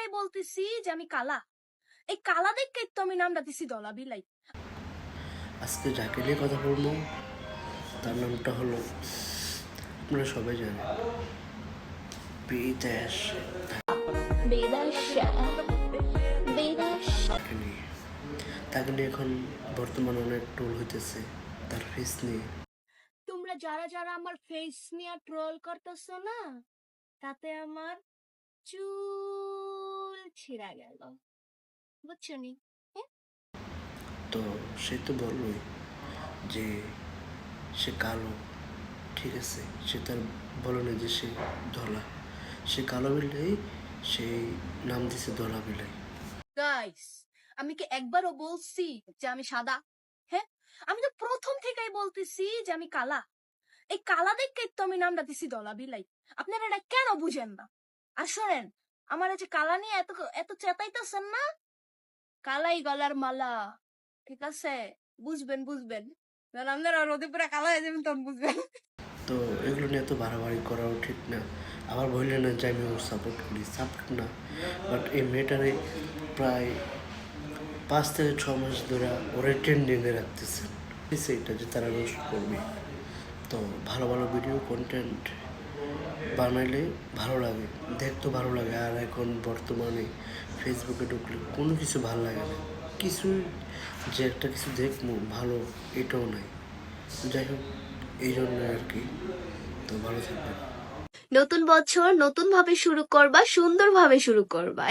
থেকেই বলতেছি যে আমি কালা। এই কালা দেখেই তো আমি নামটা দিছি দলা বিলাই। আজকে যাকে নিয়ে কথা বলবো তার নামটা হলো, আপনারা সবাই জানেন, বিদেশ। বেদাশা বেদাশা তাকে নিয়ে তাকে নিয়ে এখন বর্তমানে অনেক টোল হইতেছে তার ফেস নিয়ে। তোমরা যারা যারা আমার ফেস নিয়ে ট্রোল করতেছো না, তাতে আমার চুল ছিঁড়া গেল, বুঝছো নি? তো সে তো বললোই যে সে কালো, ঠিক আছে, সে তার বলো না যে সে ধলা, সে কালো বিলাই, সেই নাম দিছে ধলা বিলাই। গাইস, আমি কি একবারও বলছি যে আমি সাদা? হ্যাঁ, আমি তো প্রথম থেকেই বলতেছি যে আমি কালা। এই কালা দেখেই তো আমি নামটা দিছি দলা বিলাই। আপনারা এটা কেন বুঝেন না? আর শোনেন, আমার এই যে কালা নিয়ে এত এত চেতাইতেছেন না, কালাই গলার মালা, ঠিক আছে? বুঝবেন বুঝবেন, যখন আপনারা রোদে পুরা কালা হয়ে যাবেন তখন বুঝবেন। তো এগুলো নিয়ে তো বাড়াবাড়ি করাও ঠিক না। আবার বললেন না যে আমি ওর সাপোর্ট করি, সাপোর্ট না, বাট এই মেয়েটারে প্রায় 5 থেকে 6 মাস ধরে ওরা ট্রেন্ডিংয়ে রাখতেছেন। এটা যে তারা রোস্ট করবে, তো ভালো ভালো ভিডিও কন্টেন্ট বানাইলে ভালো লাগে, দেখতে ভালো লাগে। আর এখন বর্তমানে ফেসবুকে ঢুকলে কোনো কিছু ভালো লাগে না, কিছু যে একটা কিছু দেখবো ভালো এটাও নাই। যাই হোক, এই জন্য আর কি। তো ভালো থাকবেন। নতুন বছর নতুন ভাবে শুরু করবা, সুন্দরভাবে শুরু করবা।